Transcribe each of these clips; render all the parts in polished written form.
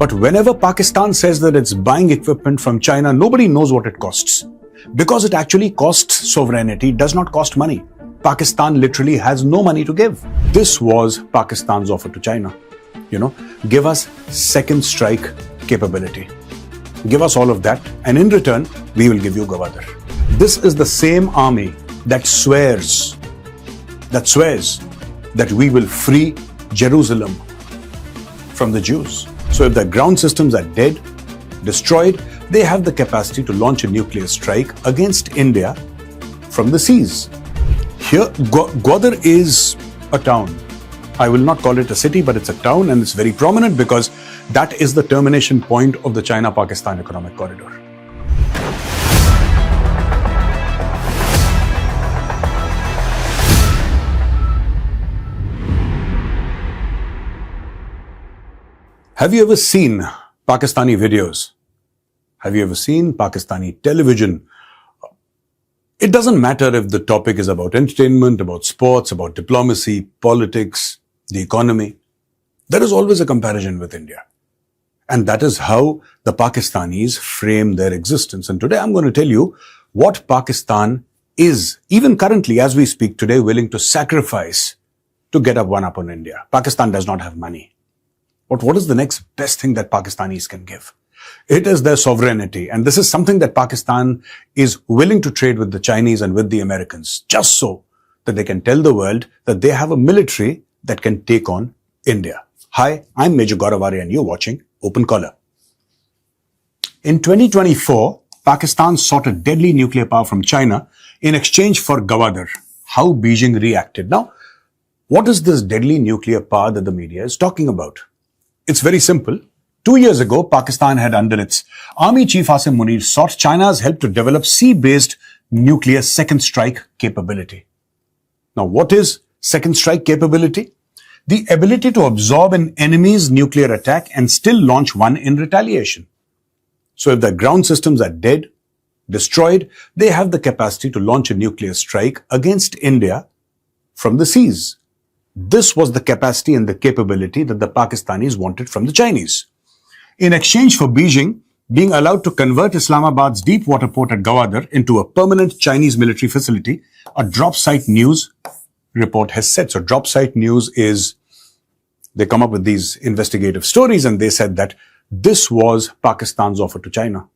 But whenever Pakistan says that it's buying equipment from China, nobody knows what it costs. Because it actually costs sovereignty, does not cost money. Pakistan literally has no money to give. This was Pakistan's offer to China. Give us second strike capability. Give us all of that, and in return, we will give you Gwadar. This is the same army that swears that we will free Jerusalem from the Jews. So if the ground systems are dead, destroyed, they have the capacity to launch a nuclear strike against India from the seas. Here, Gwadar is a town. I will not call it a city, but it's a town, and it's very prominent because that is the termination point of the China-Pakistan economic corridor. Have you ever seen Pakistani videos? Have you ever seen Pakistani television? It doesn't matter if the topic is about entertainment, about sports, about diplomacy, politics, the economy. There is always a comparison with India. And that is how the Pakistanis frame their existence. And today I'm going to tell you what Pakistan is, even currently as we speak today, willing to sacrifice to get one up on India. Pakistan does not have money. But what is the next best thing that Pakistanis can give? It is their sovereignty. And this is something that Pakistan is willing to trade with the Chinese and with the Americans, just so that they can tell the world that they have a military that can take on India. Hi, I'm Major Gaurav Arya and you're watching Open Collar. In 2024, Pakistan sought a deadly nuclear power from China in exchange for Gwadar. How Beijing reacted. Now, what is this deadly nuclear power that the media is talking about? It's very simple. 2 years ago, Pakistan had under its Army Chief Asim Munir sought China's help to develop sea-based nuclear second strike capability. Now, what is second strike capability? The ability to absorb an enemy's nuclear attack and still launch one in retaliation. So if the ground systems are dead, destroyed, they have the capacity to launch a nuclear strike against India from the seas. This was the capacity and the capability that the Pakistanis wanted from the Chinese. In exchange for Beijing being allowed to convert Islamabad's deep water port at Gwadar into a permanent Chinese military facility, a drop site news report has said. So drop site news is, they come up with these investigative stories and they said that this was Pakistan's offer to China.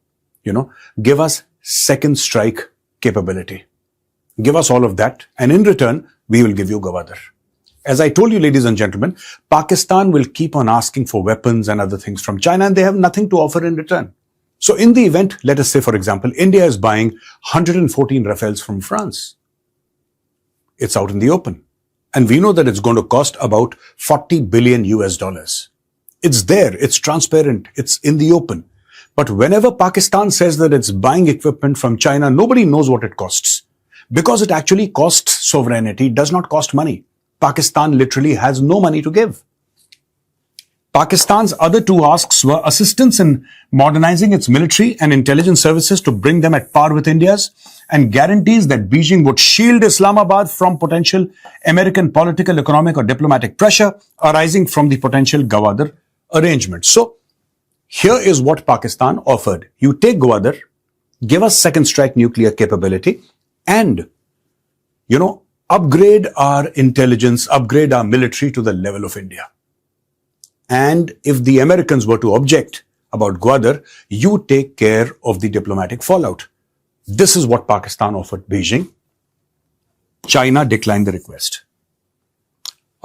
Give us second strike capability. Give us all of that, and in return, we will give you Gwadar. As I told you, ladies and gentlemen, Pakistan will keep on asking for weapons and other things from China, and they have nothing to offer in return. So in the event, let us say, for example, India is buying 114 Rafales from France. It's out in the open. And we know that it's going to cost about 40 billion US dollars. It's there, it's transparent, it's in the open. But whenever Pakistan says that it's buying equipment from China, nobody knows what it costs. Because it actually costs sovereignty, does not cost money. Pakistan literally has no money to give. Pakistan's other two asks were assistance in modernizing its military and intelligence services to bring them at par with India's, and guarantees that Beijing would shield Islamabad from potential American political, economic or diplomatic pressure arising from the potential Gwadar arrangement. So here is what Pakistan offered. You take Gwadar, give us second strike nuclear capability, and, upgrade our intelligence, upgrade our military to the level of India. And if the Americans were to object about Gwadar, you take care of the diplomatic fallout. This is what Pakistan offered Beijing. China declined the request.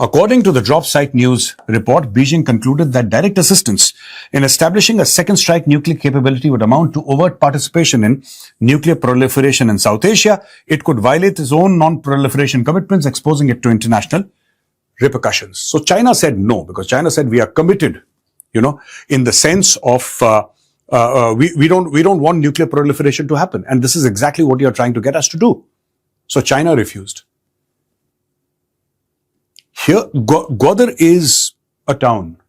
According to the drop site news report, Beijing concluded that direct assistance in establishing a second strike nuclear capability would amount to overt participation in nuclear proliferation in South Asia. It could violate its own non-proliferation commitments, exposing it to international repercussions. So China said no, because China said we are committed, in the sense of we don't want nuclear proliferation to happen. And this is exactly what you're trying to get us to do. So China refused. Here, Gwadar is a town.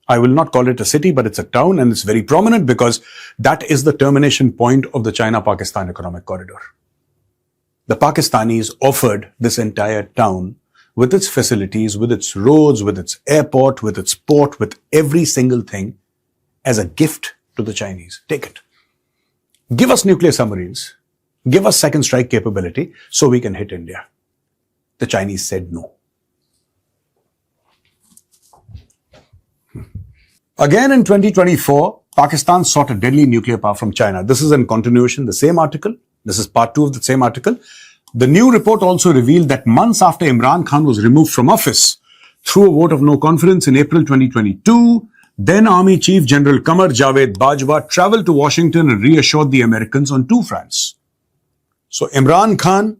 I will not call it a city, but it's a town, and it's very prominent because that is the termination point of the China-Pakistan economic corridor. The Pakistanis offered this entire town with its facilities, with its roads, with its airport, with its port, with every single thing, as a gift to the Chinese. Take it. Give us nuclear submarines. Give us second strike capability so we can hit India. The Chinese said no. Again in 2024, Pakistan sought a deadly nuclear power from China. This is in continuation, the same article. This is part 2 of the same article. The new report also revealed that months after Imran Khan was removed from office through a vote of no confidence in April 2022, then Army Chief General Qamar Javed Bajwa traveled to Washington and reassured the Americans on 2 fronts. So Imran Khan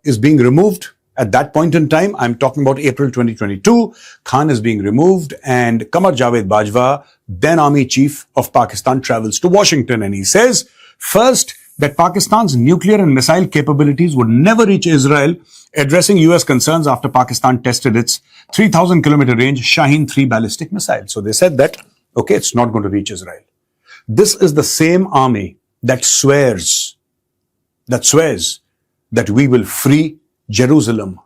is being removed. At that point in time, I'm talking about April 2022, Khan is being removed and Qamar Javed Bajwa, then Army Chief of Pakistan, travels to Washington and he says, first, that Pakistan's nuclear and missile capabilities would never reach Israel, addressing US concerns after Pakistan tested its 3,000 kilometer range Shaheen 3 ballistic missile. So they said that, okay, it's not going to reach Israel. This is the same army that swears that we will free Jerusalem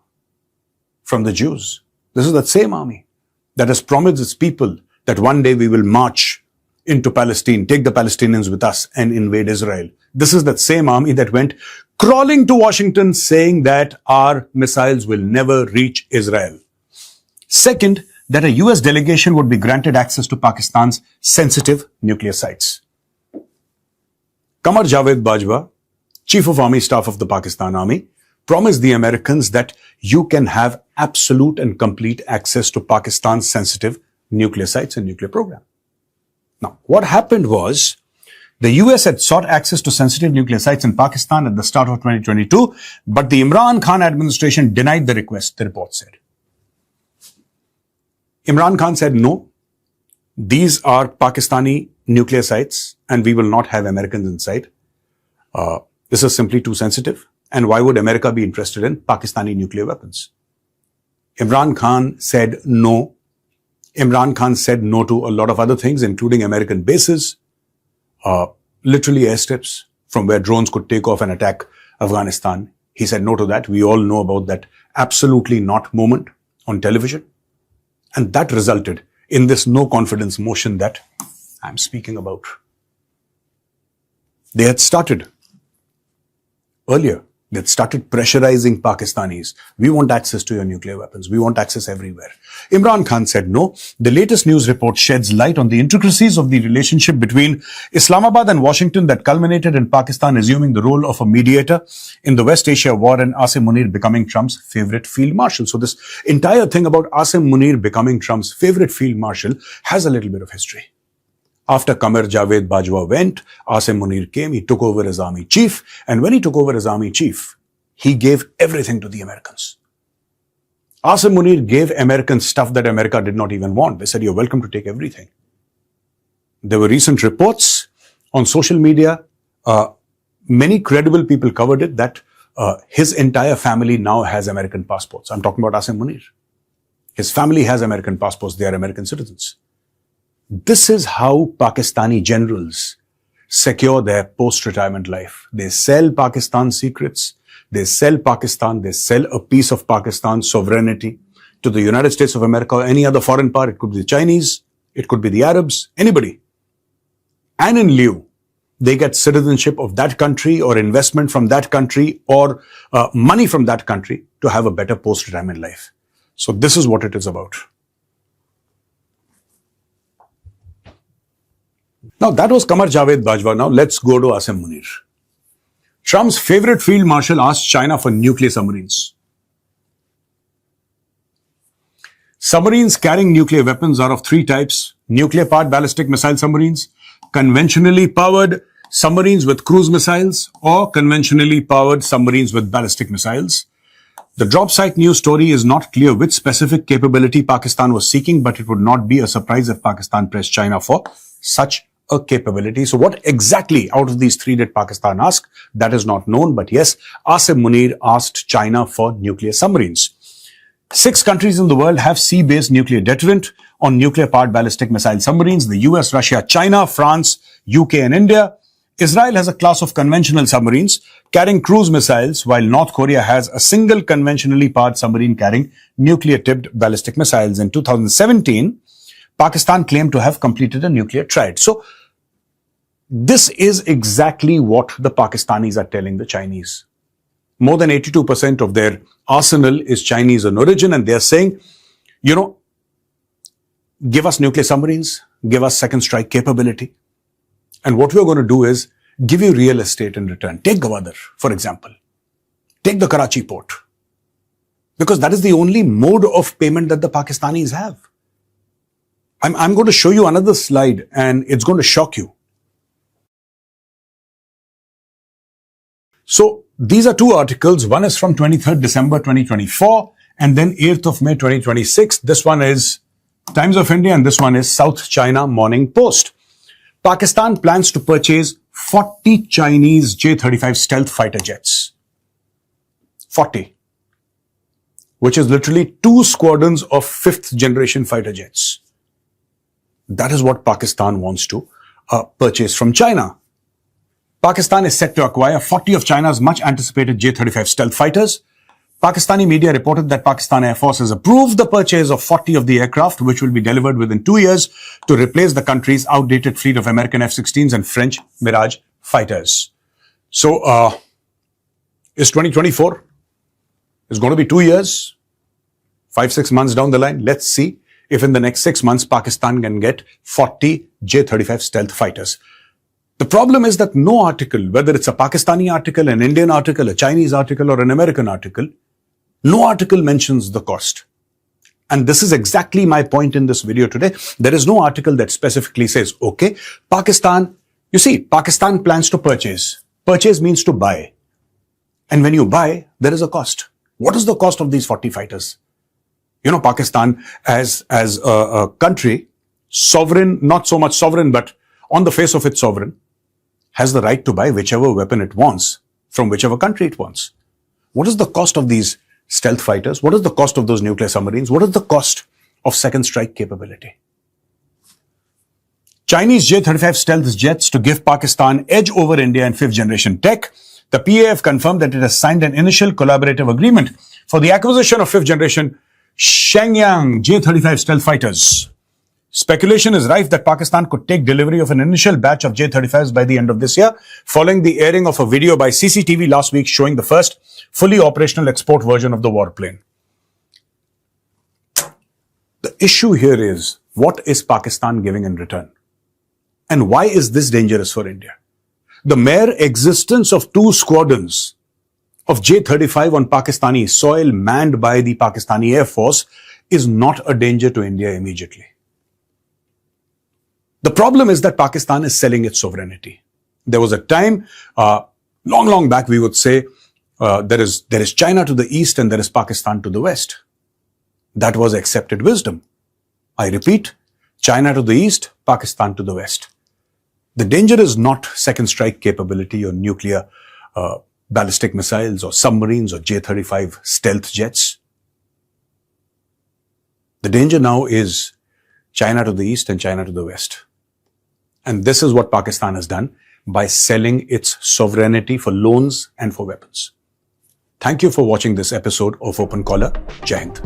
from the Jews. This is that same army that has promised its people that one day we will march into Palestine, take the Palestinians with us and invade Israel. This is that same army that went crawling to Washington saying that our missiles will never reach Israel. Second, that a US delegation would be granted access to Pakistan's sensitive nuclear sites. Qamar Javed Bajwa, Chief of Army Staff of the Pakistan Army, promised the Americans that you can have absolute and complete access to Pakistan's sensitive nuclear sites and nuclear program. Now, what happened was, the US had sought access to sensitive nuclear sites in Pakistan at the start of 2022, but the Imran Khan administration denied the request, the report said. Imran Khan said, no, these are Pakistani nuclear sites and we will not have Americans inside. This is simply too sensitive. And why would America be interested in Pakistani nuclear weapons? Imran Khan said no. Imran Khan said no to a lot of other things, including American bases, literally airstrips from where drones could take off and attack Afghanistan. He said no to that. We all know about that absolutely not moment on television. And that resulted in this no confidence motion that I'm speaking about. They had started earlier. They had started pressurizing Pakistanis. We want access to your nuclear weapons. We want access everywhere. Imran Khan said no. The latest news report sheds light on the intricacies of the relationship between Islamabad and Washington that culminated in Pakistan assuming the role of a mediator in the West Asia war and Asim Munir becoming Trump's favorite field marshal. So this entire thing about Asim Munir becoming Trump's favorite field marshal has a little bit of history. After Qamar Javed Bajwa went, Asim Munir came, he took over as army chief, and when he took over as army chief, he gave everything to the Americans. Asim Munir gave Americans stuff that America did not even want. They said, you're welcome to take everything. There were recent reports on social media, many credible people covered it, that his entire family now has American passports. I'm talking about Asim Munir. His family has American passports, they are American citizens. This is how Pakistani generals secure their post-retirement life. They sell Pakistan's secrets. They sell Pakistan. They sell a piece of Pakistan's sovereignty to the United States of America or any other foreign power. It could be the Chinese. It could be the Arabs. Anybody. And in lieu, they get citizenship of that country or investment from that country or money from that country to have a better post-retirement life. So this is what it is about. Now, that was Qamar Javed Bajwa. Now, let's go to Asim Munir. Trump's favorite field marshal asked China for nuclear submarines. Submarines carrying nuclear weapons are of 3 types: nuclear-powered ballistic missile submarines, conventionally powered submarines with cruise missiles, or conventionally powered submarines with ballistic missiles. The drop site news story is not clear which specific capability Pakistan was seeking, but it would not be a surprise if Pakistan pressed China for such a capability. So what exactly out of these 3 did Pakistan ask? That is not known. But yes, Asim Munir asked China for nuclear submarines. 6 countries in the world have sea-based nuclear deterrent on nuclear-powered ballistic missile submarines: the US, Russia, China, France, UK and India. Israel has a class of conventional submarines carrying cruise missiles, while North Korea has a single conventionally powered submarine carrying nuclear-tipped ballistic missiles. In 2017, Pakistan claimed to have completed a nuclear triad. So, this is exactly what the Pakistanis are telling the Chinese. More than 82% of their arsenal is Chinese in origin, and they're saying, give us nuclear submarines, give us second strike capability. And what we're going to do is give you real estate in return. Take Gwadar, for example. Take the Karachi port. Because that is the only mode of payment that the Pakistanis have. I'm going to show you another slide, and it's going to shock you. So, these are two articles. One is from 23rd December 2024 and then 8th of May 2026. This one is Times of India and this one is South China Morning Post. Pakistan plans to purchase 40 Chinese J-35 stealth fighter jets. 40. Which is literally 2 squadrons of 5th generation fighter jets. That is what Pakistan wants to purchase from China. Pakistan is set to acquire 40 of China's much anticipated J-35 stealth fighters. Pakistani media reported that Pakistan Air Force has approved the purchase of 40 of the aircraft, which will be delivered within 2 years to replace the country's outdated fleet of American F-16s and French Mirage fighters. So, is 2024? It's going to be 2 years, 5-6 months down the line. Let's see if in the next 6 months, Pakistan can get 40 J-35 stealth fighters. The problem is that no article, whether it's a Pakistani article, an Indian article, a Chinese article, or an American article, no article mentions the cost. And this is exactly my point in this video today. There is no article that specifically says, okay, Pakistan, you see, Pakistan plans to purchase. Purchase means to buy. And when you buy, there is a cost. What is the cost of these 40 fighters? Pakistan as a country, sovereign, not so much sovereign, but on the face of it sovereign, has the right to buy whichever weapon it wants from whichever country it wants. What is the cost of these stealth fighters? What is the cost of those nuclear submarines? What is the cost of second strike capability? Chinese J-35 stealth jets to give Pakistan edge over India in 5th generation tech. The PAF confirmed that it has signed an initial collaborative agreement for the acquisition of 5th generation Shenyang J-35 stealth fighters. Speculation is rife that Pakistan could take delivery of an initial batch of J-35s by the end of this year, following the airing of a video by CCTV last week showing the first fully operational export version of the warplane. The issue here is, what is Pakistan giving in return? And why is this dangerous for India? The mere existence of 2 squadrons of J-35 on Pakistani soil manned by the Pakistani Air Force is not a danger to India immediately. The problem is that Pakistan is selling its sovereignty. There was a time, long back, we would say, there is China to the east and there is Pakistan to the west. That was accepted wisdom. I repeat, China to the east, Pakistan to the west. The danger is not second strike capability or nuclear ballistic missiles or submarines or J-35 stealth jets. The danger now is China to the east and China to the west. And this is what Pakistan has done by selling its sovereignty for loans and for weapons. Thank you for watching this episode of Open Caller. Jai Hind.